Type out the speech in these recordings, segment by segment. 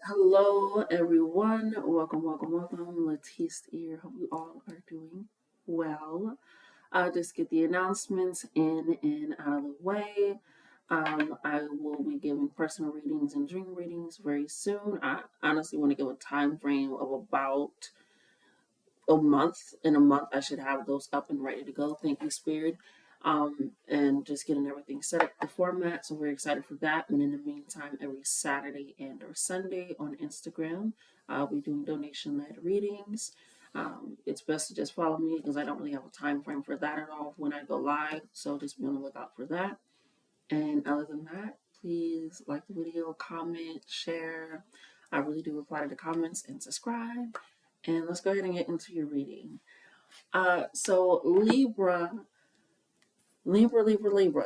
Hello everyone. Welcome. Letice here. Hope you all are doing well. I'll just get the announcements in and out of the way. I will be giving personal readings and dream readings very soon. I honestly want to give a time frame of about a month. In a month, I should have those up and ready to go. Thank you, Spirit. And just getting everything set up, the format. So we're excited for that. And in the meantime, every Saturday and or Sunday on Instagram, I'll be doing donation-led readings. It's best to just follow me because I don't really have a time frame for that at all when I go live. So just be on the lookout for that. And other than that, please like the video, comment, share. I really do reply to the comments and subscribe. And let's go ahead and get into your reading. So Libra,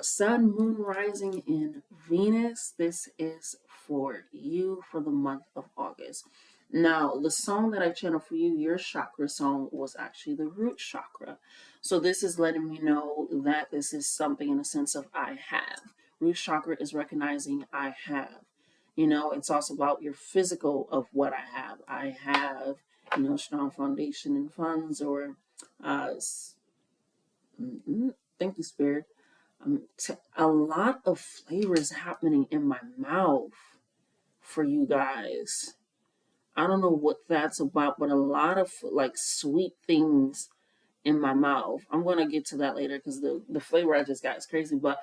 Sun, Moon, Rising in Venus. This is for you for the month of August. Now, the song that I channeled for you, your chakra song, was actually the root chakra. So this is letting me know that this is something in the sense of I have. Root chakra is recognizing I have. It's also about your physical of what I have. I have, strong foundation and funds or thank you, Spirit. A lot of flavors happening in my mouth for you guys. I don't know what that's about, but a lot of like sweet things in my mouth. I'm going to get to that later because the flavor I just got is crazy, but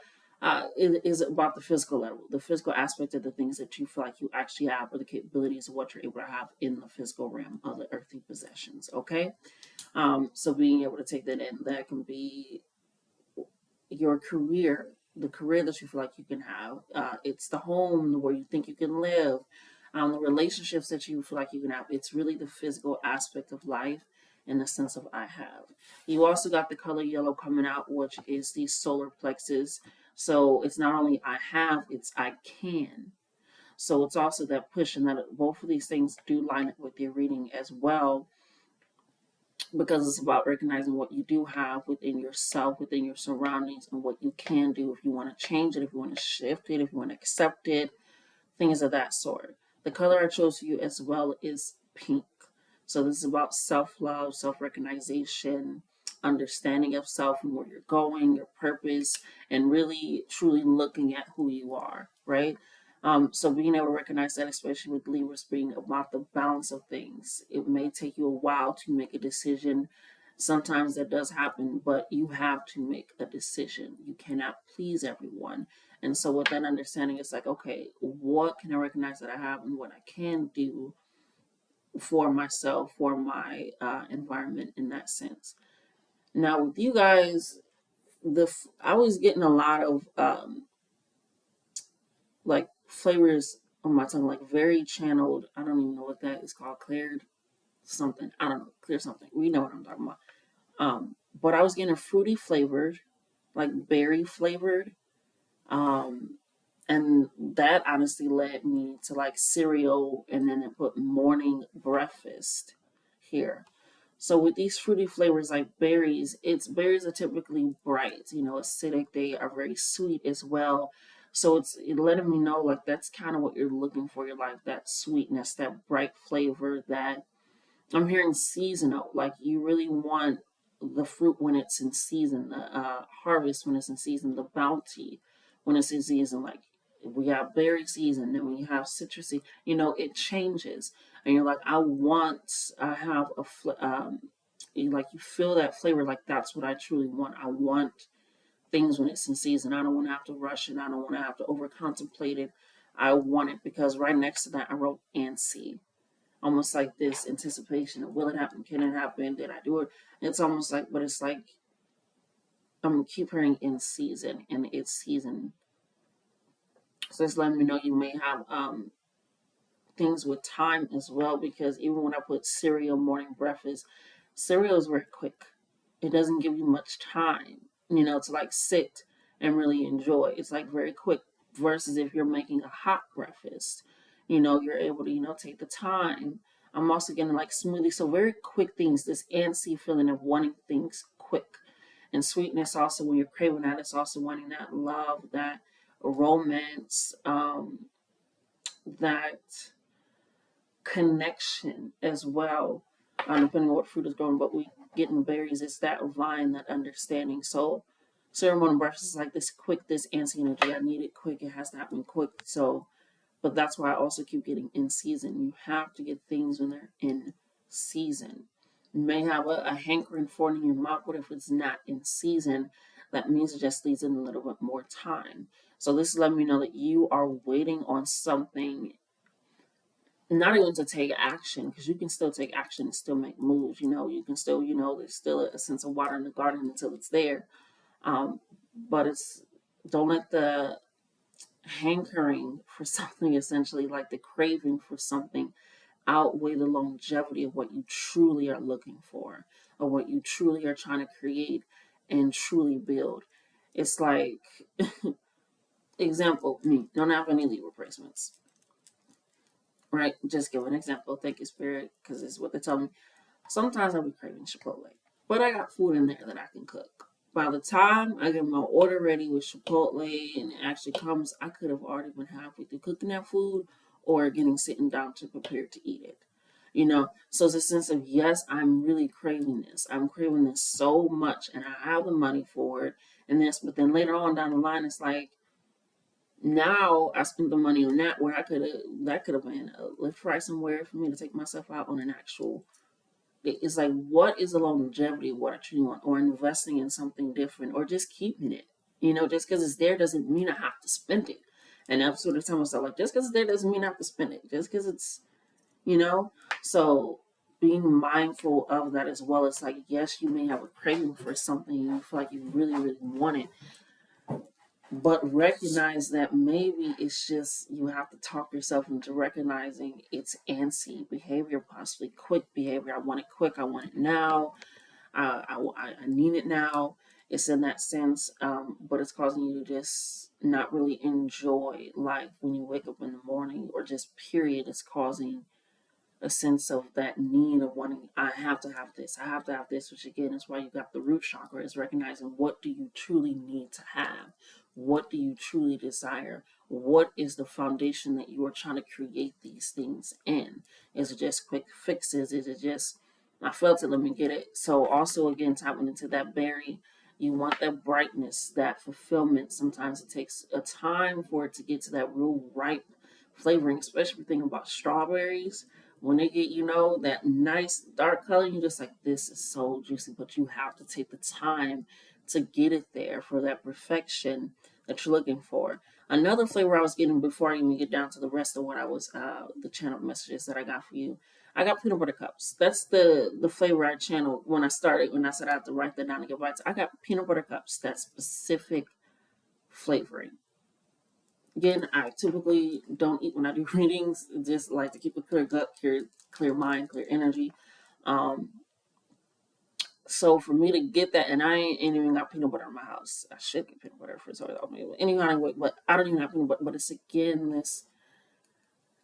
it is about the physical level, the physical aspect of the things that you feel like you actually have or the capabilities of what you're able to have in the physical realm of the earthly possessions, okay? So being able to take that in, that can be your career, the career that you feel like you can have. It's the home where you think you can live, the relationships that you feel like you can have. It's really the physical aspect of life in the sense of I have. You also got the color yellow coming out, which is the solar plexus. So it's not only I have, it's I can. So it's also that push, and that both of these things do line up with your reading as well, because it's about recognizing what you do have within yourself, within your surroundings, and what you can do if you want to change it, if you want to shift it, if you want to accept it, things of that sort. The color I chose for you as well is pink. So this is about self-love, self-recognition, understanding of self and where you're going, your purpose, and really truly looking at who you are, right? So being able to recognize that, especially with Libras being about the balance of things, it may take you a while to make a decision. Sometimes that does happen, but you have to make a decision. You cannot please everyone. And so with that understanding, it's like, okay, what can I recognize that I have and what I can do for myself, for my environment in that sense. Now with you guys, I was getting a lot of like flavors on my tongue, like very channeled. I don't even know what that is called. Cleared something. I don't know. Clear something. We know what I'm talking about. But I was getting fruity flavored, like berry flavored. Um, and that honestly led me to like cereal, and then it put morning breakfast here. So with these fruity flavors like berries, berries are typically bright, acidic. They are very sweet as well. So it's letting me know like that's kind of what you're looking for. Your life, that sweetness, that bright flavor. That I'm hearing seasonal. Like you really want the fruit when it's in season, the harvest when it's in season, the bounty when it's in season. Like we have berry season, then we have citrusy. It changes, and you're like, I have like you feel that flavor. Like that's what I truly want. I want things when it's in season. I don't want to have to rush it. I don't want to have to over contemplate it. I want it because right next to that I wrote antsy, almost like this anticipation of will it happen? Can it happen? Did I do it? It's almost like, but it's like I'm keep hearing in season, and it's season. So it's letting me know you may have things with time as well, because even when I put cereal, morning breakfast, cereal is very quick. It doesn't give you much time, to like sit and really enjoy. It's like very quick versus if you're making a hot breakfast, you're able to, take the time. I'm also getting like smoothie, so very quick things, this antsy feeling of wanting things quick. And sweetness also, when you're craving that, it's also wanting that love, that romance, that connection as well. Depending on what fruit is growing, but we getting berries. It's that vine, that understanding. So ceremonial breakfast is like this quick, this antsy energy. I need it quick. It has to happen quick. So, but that's why I also keep getting in season. You have to get things when they're in season. You may have a hankering for it in your mouth, but if it's not in season, that means it just needs in a little bit more time. So this is letting me know that you are waiting on something, not even to take action, because you can still take action and still make moves. You can still, there's still a sense of water in the garden until it's there. Um, but don't let the hankering for something, essentially like the craving for something, outweigh the longevity of what you truly are looking for, or what you truly are trying to create and truly build. It's like, example, me, don't have any Libra placements, right? Just give an example. Thank you, Spirit, because it's what they tell me. Sometimes I'll be craving Chipotle, but I got food in there that I can cook. By the time I get my order ready with Chipotle and it actually comes, I could have already been halfway through cooking that food or sitting down to prepare to eat it. So it's a sense of, yes, I'm really craving this. I'm craving this so much and I have the money for it and this, but then later on down the line, it's like, now I spent the money on that where that could have been a Lyft ride somewhere for me to take myself out on an actual. It's like, what is the longevity of what I truly want, or investing in something different, or just keeping it. Just because it's there doesn't mean I have to spend it. And that's sort of telling myself, like, just because it's there doesn't mean I have to spend it. Just because it's, so being mindful of that as well. It's like, yes, you may have a craving for something and you feel like you really, really want it, but recognize that maybe it's just you have to talk yourself into recognizing it's antsy behavior, possibly quick behavior. I want it quick. I want it now. I need it now. It's in that sense, but it's causing you to just not really enjoy life when you wake up in the morning, or just period. It's causing a sense of that need of wanting, I have to have this, I have to have this, which again is why you got the root chakra, is recognizing what do you truly need to have? What do you truly desire? What is the foundation that you are trying to create these things in? Is it just quick fixes? Is it just, I felt it, let me get it? So also again, tapping into that berry, you want that brightness, that fulfillment. Sometimes it takes a time for it to get to that real ripe flavoring, especially if you're thinking about strawberries. When they get, that nice dark color, you're just like, this is so juicy, but you have to take the time to get it there for that perfection that you're looking for. Another flavor I was getting before I even get down to the rest of what I was, the channel messages that I got for you. I got peanut butter cups. That's the flavor I channeled when I started, when I said I have to write that down and get bites. I got peanut butter cups, that specific flavoring. Again, I typically don't eat when I do readings. Just like to keep a clear gut, clear mind, clear energy. Um, so for me to get that, and I ain't even got peanut butter in my house. I should get peanut butter for so anyway, but I don't even have peanut butter. But it's again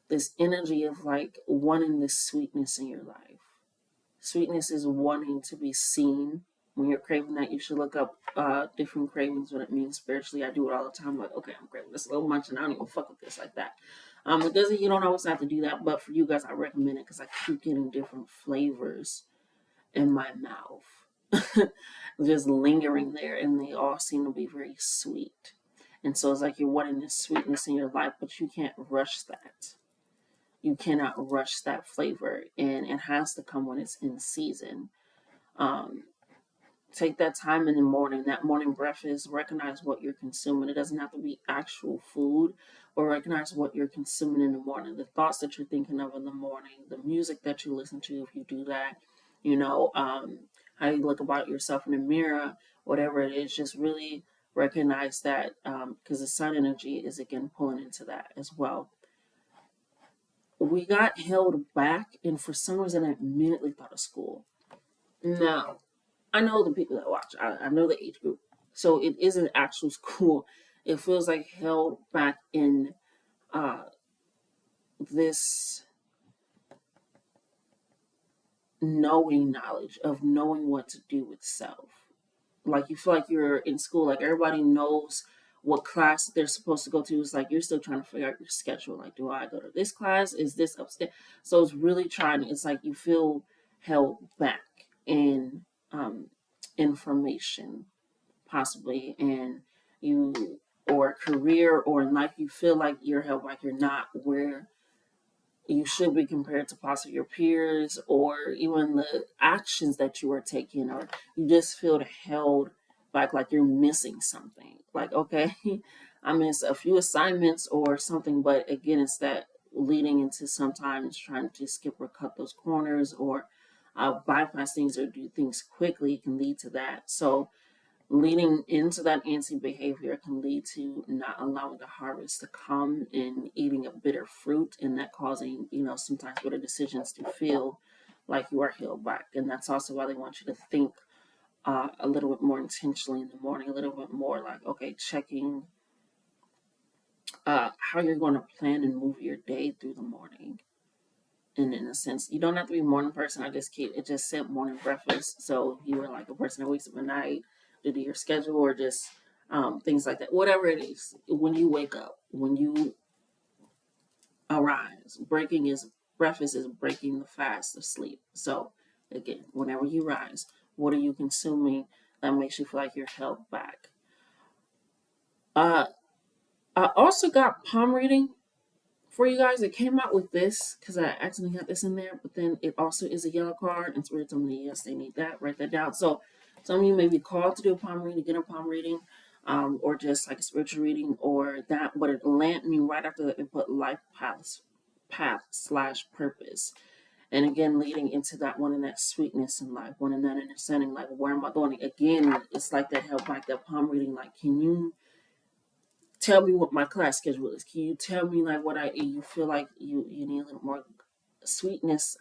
this energy of like wanting this sweetness in your life. Sweetness is wanting to be seen. When you're craving that, you should look up different cravings, what it means spiritually. I do it all the time. Like, okay, I'm craving this little munch and I don't even fuck with this like that. It doesn't, you don't always have to do that, but for you guys, I recommend it because I keep getting different flavors in my mouth, just lingering there, and they all seem to be very sweet. And so it's like you're wanting this sweetness in your life, but you can't rush that. You cannot rush that flavor, and it has to come when it's in season. Um, Take that time in the morning, that morning breakfast, recognize what you're consuming. It doesn't have to be actual food, but recognize what you're consuming in the morning, the thoughts that you're thinking of in the morning, the music that you listen to if you do that, how you look about yourself in the mirror, whatever it is, just really recognize that, because the sun energy is again pulling into that as well. We got held back, and for some reason I immediately thought of school. Now, I know the people that watch. I know the age group. So it isn't actual school. It feels like held back in this knowing knowledge of knowing what to do with self. Like you feel like you're in school, like everybody knows what class they're supposed to go to. It's like you're still trying to figure out your schedule. Like, do I go to this class? Is this upstairs? So it's really trying. It's like you feel held back in information, possibly, and you or career or in life, you feel like you're held back. You're not where you should be compared to possibly your peers or even the actions that you are taking, or you just feel held back, like you're missing something. Like, okay, I miss a few assignments or something, but again, it's that leading into sometimes trying to skip or cut those corners or bypass things or do things quickly can lead to that. So leading into that antsy behavior can lead to not allowing the harvest to come and eating a bitter fruit, and that causing, sometimes bitter decisions to feel like you are held back. And that's also why they want you to think a little bit more intentionally in the morning, a little bit more like, okay, checking how you're going to plan and move your day through the morning. And in a sense, you don't have to be a morning person. It just said morning breakfast. So you were like a person that wakes up at night to do your schedule or just things like that. Whatever it is, when you wake up, when you arise, breakfast is breaking the fast of sleep. So again, whenever you rise, what are you consuming that makes you feel like you're held back? Uh, I also got palm reading for you guys. It came out with this because I accidentally had this in there, but then it also is a yellow card. And Spirit told me, yes, they need that. Write that down. So some of you may be called to do a palm reading, get a palm reading, or just like a spiritual reading or that. But it landed me right after that. It put life path/purpose. And again, leading into that one in that sweetness in life, one in that understanding, like, where am I going? Again, it's like that help, like that palm reading. Like, can you tell me what my class schedule is? Can you tell me like what you feel like you need a little more sweetness,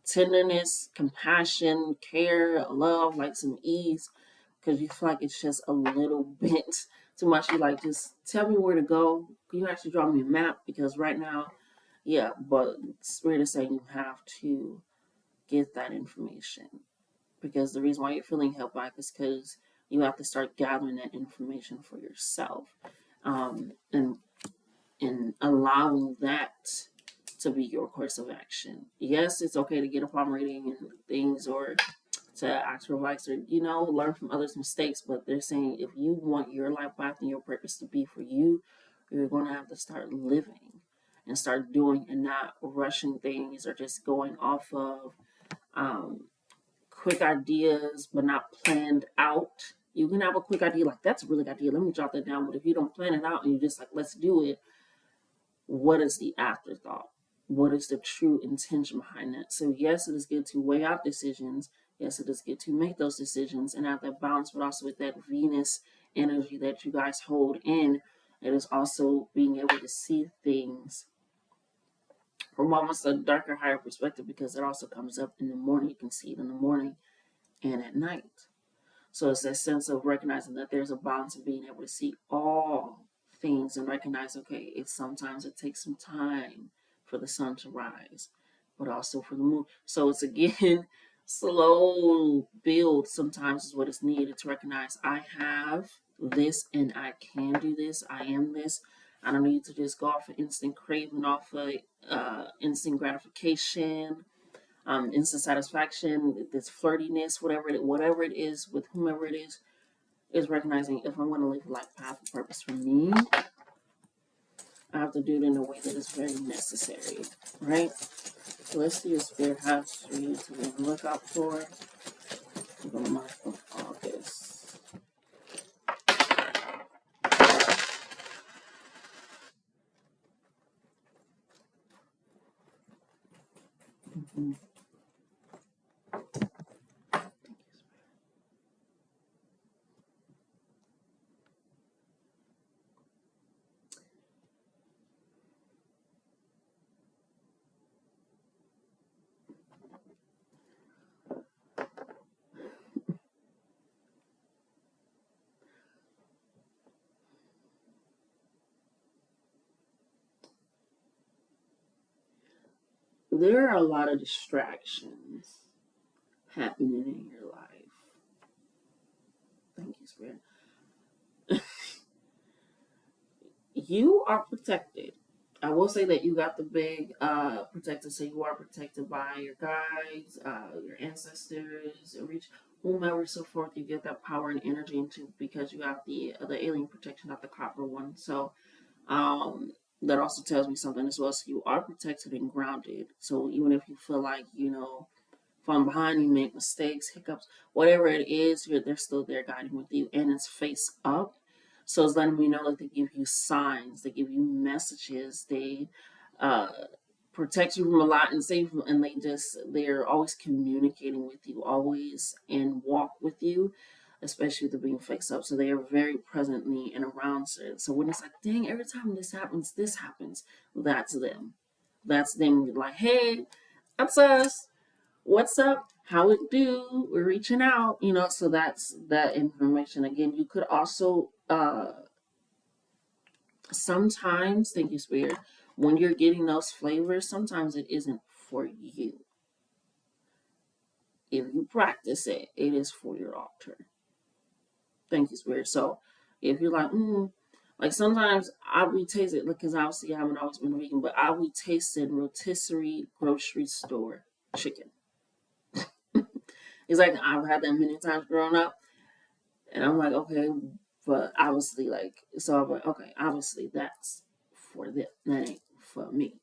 tenderness, compassion, care, love, like some ease, because you feel like it's just a little bit too much. You like, just tell me where to go. Can you actually draw me a map? Because right now, yeah, but Spirit is saying you have to get that information, because the reason why you're feeling held back is because you have to start gathering that information for yourself, and allowing that to be your course of action. Yes, it's okay to get a palm reading and things, or to ask for advice, or learn from others' mistakes. But they're saying if you want your life path and your purpose to be for you, you're going to have to start living and start doing and not rushing things or just going off of um, quick ideas, but not planned out. You can have a quick idea, like, that's a really good idea, let me jot that down. But if you don't plan it out and you just like, let's do it, what is the afterthought? What is the true intention behind that? So yes, it is good to weigh out decisions. Yes, it is good to make those decisions and have that balance, but also with that Venus energy that you guys hold in, it is also being able to see things from almost a darker, higher perspective, because it also comes up in the morning. You can see it in the morning and at night. So it's that sense of recognizing that there's a balance of being able to see all things and recognize, okay, sometimes it takes some time for the sun to rise, but also for the moon. So it's again, slow build sometimes is what is needed to recognize, I have this and I can do this. I am this. I don't need to just go off of instant craving, off of instant gratification, instant satisfaction, this flirtiness, whatever it is with whomever it is recognizing, if I'm going to live a life path of purpose for me, I have to do it in a way that is very necessary, right? So let's see what Spirit has for you to really look out for the month of August. Mm-hmm. There are a lot of distractions happening in your life. Thank you, Spirit. you are protected. I will say that you got the big protector, so you are protected by your guides, your ancestors, reach whomever, so forth. You get that power and energy into because you have the alien protection, not the copper one. So that also tells me something as well. So you are protected and grounded. So even if you feel like from behind, you make mistakes, hiccups, whatever it is, they're still there guiding with you, and it's face up. So it's letting me know that they give you signs, they give you messages, they uh, protect you from a lot and save you, and they're always communicating with you, always and walk with you, especially with the being face up. So they are very presently and around. So when it's like, dang, every time this happens, that's them. That's them like, hey, that's us, what's up, how it do, we're reaching out, so that's that information. Again, you could also sometimes, thank you spirit, when you're getting those flavors, sometimes it isn't for you. If you practice it, it is for your altar. Thank you spirit. So if you're like sometimes I'll be tasting, because obviously I haven't always been vegan, but I'll be tasting rotisserie grocery store chicken. It's like I've had that many times growing up. And I'm like, okay, but obviously, so I'm like, okay, obviously that's for them. That ain't for me.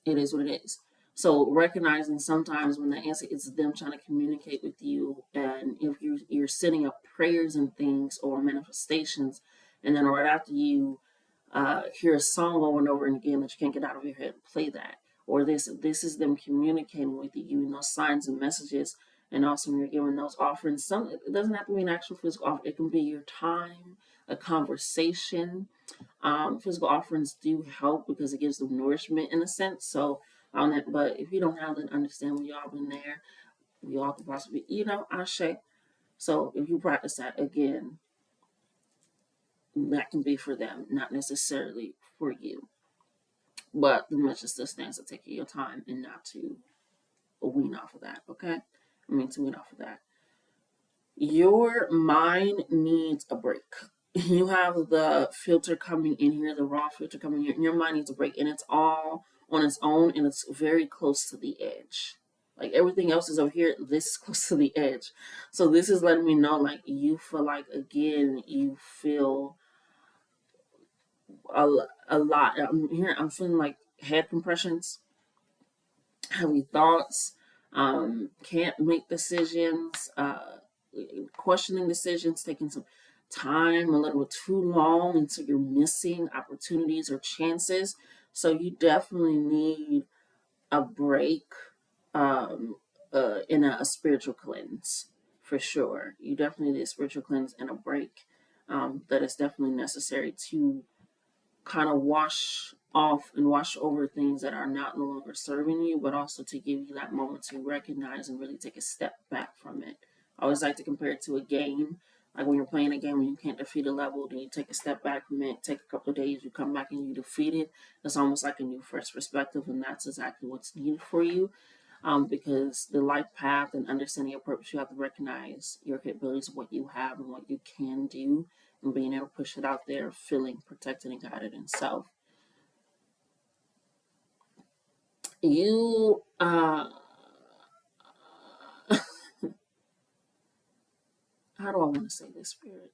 It is what it is. So recognizing sometimes when the answer is them trying to communicate with you, and if you're setting up prayers and things or manifestations, and then right after you hear a song over and over and again that you can't get out of your head, play that. Or this is them communicating with you, giving those signs and messages. And also when you're giving those offerings, it doesn't have to be an actual physical offering. It can be your time, a conversation. Physical offerings do help because it gives them nourishment in a sense. So but if you don't have that, understand, we all been there. We all could possibly, ashe. So if you practice that again, that can be for them, not necessarily for you. But the message still stands to take your time and not to wean off of that, okay? To wean off of that. Your mind needs a break. You have the filter coming in here, the raw filter coming here, and your mind needs a break, and it's all on its own, and it's very close to the edge. Like everything else is over here, this is close to the edge. So this is letting me know, like, you feel like, again, you feel a lot. I'm feeling like head compressions, heavy thoughts, can't make decisions, questioning decisions, taking some time, a little too long until you're missing opportunities or chances. So you definitely need a break, in a spiritual cleanse, for sure. You definitely need a spiritual cleanse and a break. That is definitely necessary to kind of wash off and wash over things that are not no longer serving you, but also to give you that moment to recognize and really take a step back from it. I always like to compare it to a game. Like when you're playing a game and you can't defeat a level, then you take a step back from it, take a couple of days, you come back and you defeat it. It's almost like a new fresh perspective, and that's exactly what's needed for you. Because the life path and understanding your purpose, you have to recognize your capabilities, what you have and what you can do, and being able to push it out there, feeling protected and guided in self. You, how do I want to say this, Spirit?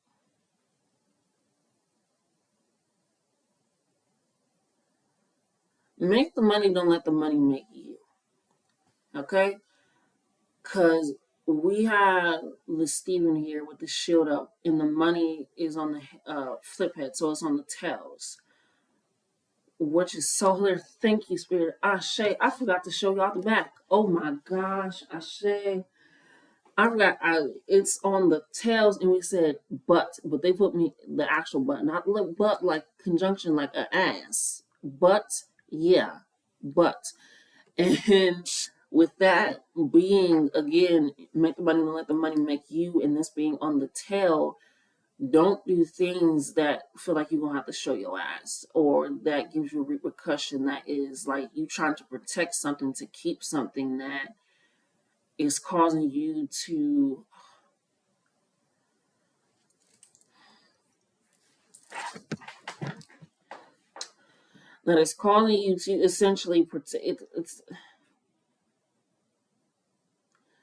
Make the money, don't let the money make you. Okay? Because we have the Stephen here with the shield up, and the money is on the flip head, so it's on the tails, which is so hilarious. Thank you, Spirit. Ashe, I forgot to show y'all the back. Oh my gosh, Ashe. I forgot. It's on the tails, and we said but they put me the actual but, not but like conjunction, like an ass. But yeah, but and with that being again, make the money and let the money make you, and this being on the tail, don't do things that feel like you're gonna have to show your ass, or that gives you a repercussion that is like you trying to protect something to keep something that is causing you to that is causing you to essentially protect. It's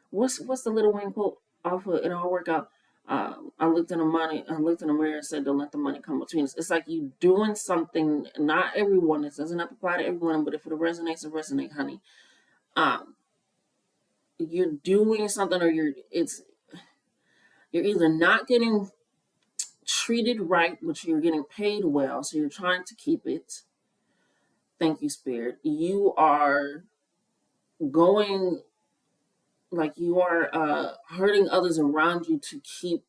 what's the little Wayne quote off of It All Work Out? I looked in the money. I looked in the mirror and said, "Don't let the money come between us." It's like you doing something. Not everyone. It doesn't have to apply to everyone, but if it resonates, it resonates, honey. Um, you're doing something, or you're either not getting treated right, but you're getting paid well, so you're trying to keep it. Thank you, Spirit. You are going like you are hurting others around you to keep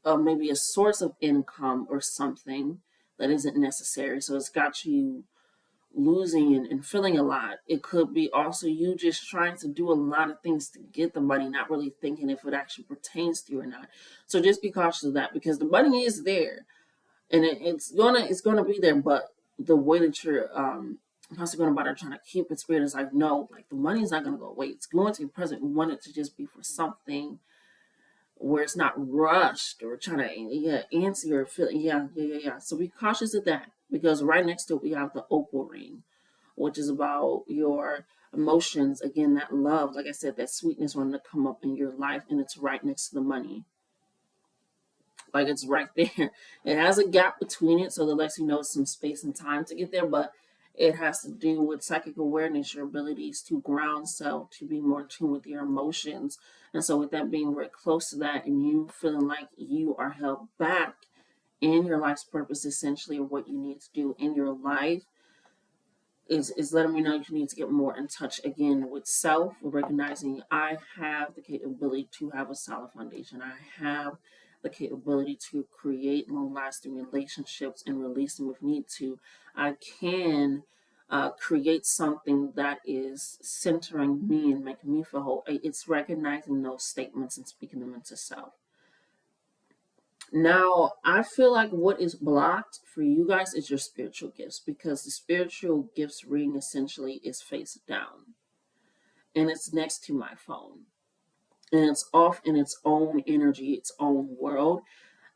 maybe a source of income or something that isn't necessary. So it's got you losing and feeling a lot. It could be also you just trying to do a lot of things to get the money, not really thinking if it actually pertains to you or not. So just be cautious of that, because the money is there, and it's gonna be there. But the way that you're possibly going about it, trying to keep it, Spirit is like, no, like the money's not gonna go away. It's going to be present. We want it to just be for something where it's not rushed or trying to answer your feeling. Yeah. So be cautious of that, because right next to it we have the opal ring, which is about your emotions. Again, that love, like I said, that sweetness wanting to come up in your life, and it's right next to the money. Like it's right there. It has a gap between it, so that lets you know some space and time to get there, but it has to do with psychic awareness, your abilities to ground self, to be more in tune with your emotions. And so with that being very close to that, and you feeling like you are held back in your life's purpose, essentially, or what you need to do in your life, is letting me know you need to get more in touch again with self, recognizing I have the capability to have a solid foundation. I have the capability to create long lasting relationships and release them if need to. I can create something that is centering me and making me feel whole. It's recognizing those statements and speaking them into self. Now, I feel like what is blocked for you guys is your spiritual gifts, because the spiritual gifts ring essentially is face down, and it's next to my phone, and it's off in its own energy, its own world.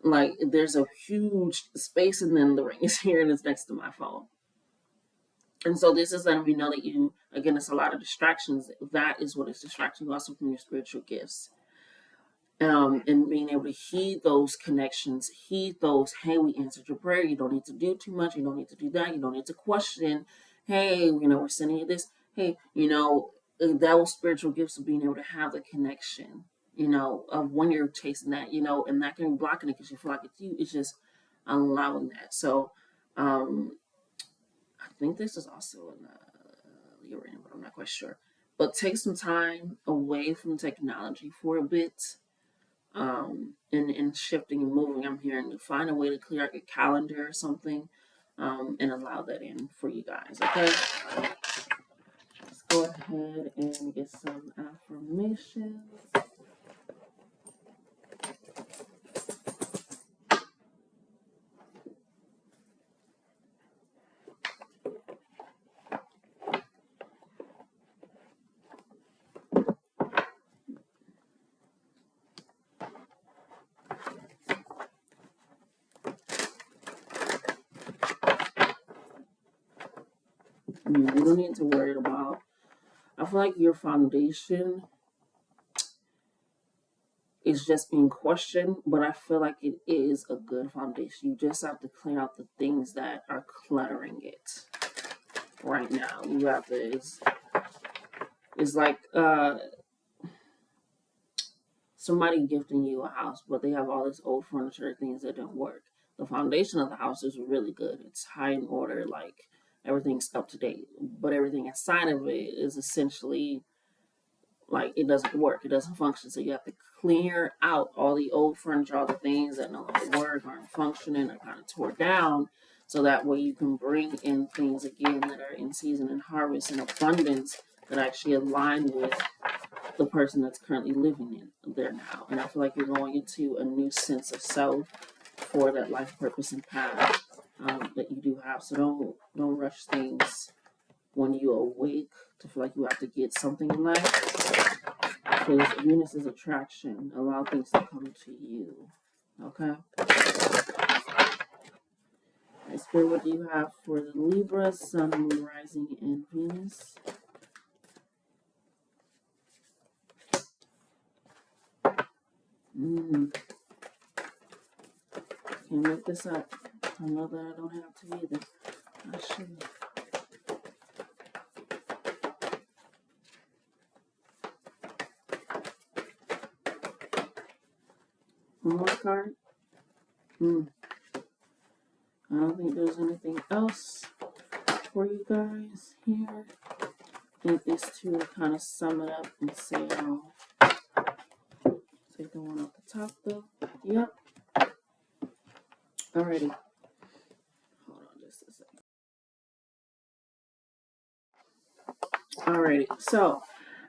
Like there's a huge space, and then the ring is here and it's next to my phone. And so this is letting me know that you, again, it's a lot of distractions. That is what is distracting you also from your spiritual gifts. And being able to heed those connections, heed those, hey, we answered your prayer. You don't need to do too much. You don't need to do that. You don't need to question, hey, we're sending you this. Hey, those spiritual gifts of being able to have the connection, of when you're chasing that, and that can be blocking it because you feel like it's you. It's just allowing that. So I think this is also in Uranium, but I'm not quite sure. But take some time away from technology for a bit, and shifting and moving. I'm hearing to find a way to clear out your calendar or something, and allow that in for you guys. Okay, let's go ahead and get some affirmations. You don't need to worry about. I feel like your foundation is just being questioned, but I feel like it is a good foundation. You just have to clear out the things that are cluttering it right now. You have to. It's like somebody gifting you a house, but they have all this old furniture, things that don't work. The foundation of the house is really good. It's high in order, like everything's up to date. But everything inside of it is essentially like it doesn't work, it doesn't function. So you have to clear out all the old furniture, all the things that no longer work, aren't functioning, are kind of tore down, so that way you can bring in things again that are in season and harvest and abundance that actually align with the person that's currently living in there now. And I feel like you're going into a new sense of self for that life purpose and path that you do have. So don't rush things when you awake to feel like you have to get something in life. Because Venus is attraction. Allow things to come to you. Okay? Spirit, what do you have for the Libra, Sun, Moon, Rising, and Venus? Can't make this up. I know that I don't have to either. I should. One more card. I don't think there's anything else for you guys here. I think these two kind of sum it up and say it all. Take the one off the top though. Yep. Alrighty. Hold on just a second. Alrighty. So,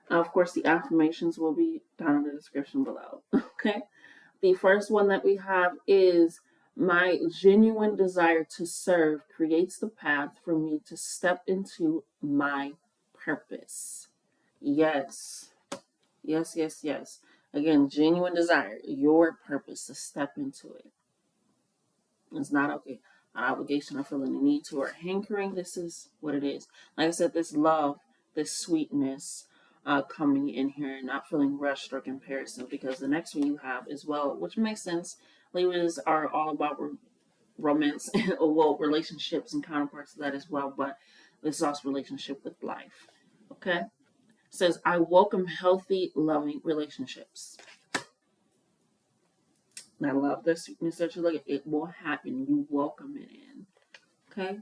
of course, the affirmations will be down in the description below. Okay. The first one that we have is, my genuine desire to serve creates the path for me to step into my purpose. Yes. Yes, yes, yes. Again, genuine desire, your purpose, to step into it. It's not okay. An obligation or feeling a need to or hankering. This is what it is. Like I said, this love, this sweetness coming in here, not feeling rushed or comparison, because the next one you have as well, which makes sense. Libras are all about romance, well, relationships and counterparts of that as well, but this is also relationship with life. Okay? It says, I welcome healthy, loving relationships. And I love the sweetness that you look at. It will happen. You welcome it in. Okay?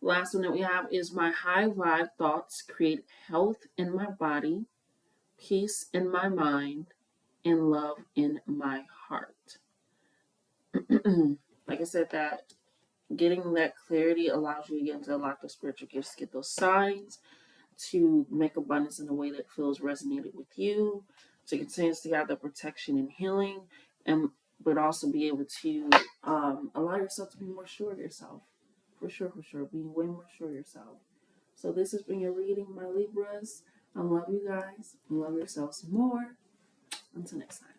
Last one that we have is, my high vibe thoughts create health in my body, peace in my mind, and love in my heart. Like I said, that getting that clarity allows you again to unlock the spiritual gifts, get those signs, to make abundance in a way that feels resonated with you, to continue to have the protection and healing, and but also be able to allow yourself to be more sure of yourself. For sure, being way more sure of yourself. So this has been your reading, my Libras. I love you guys. Love yourselves more. Until next time.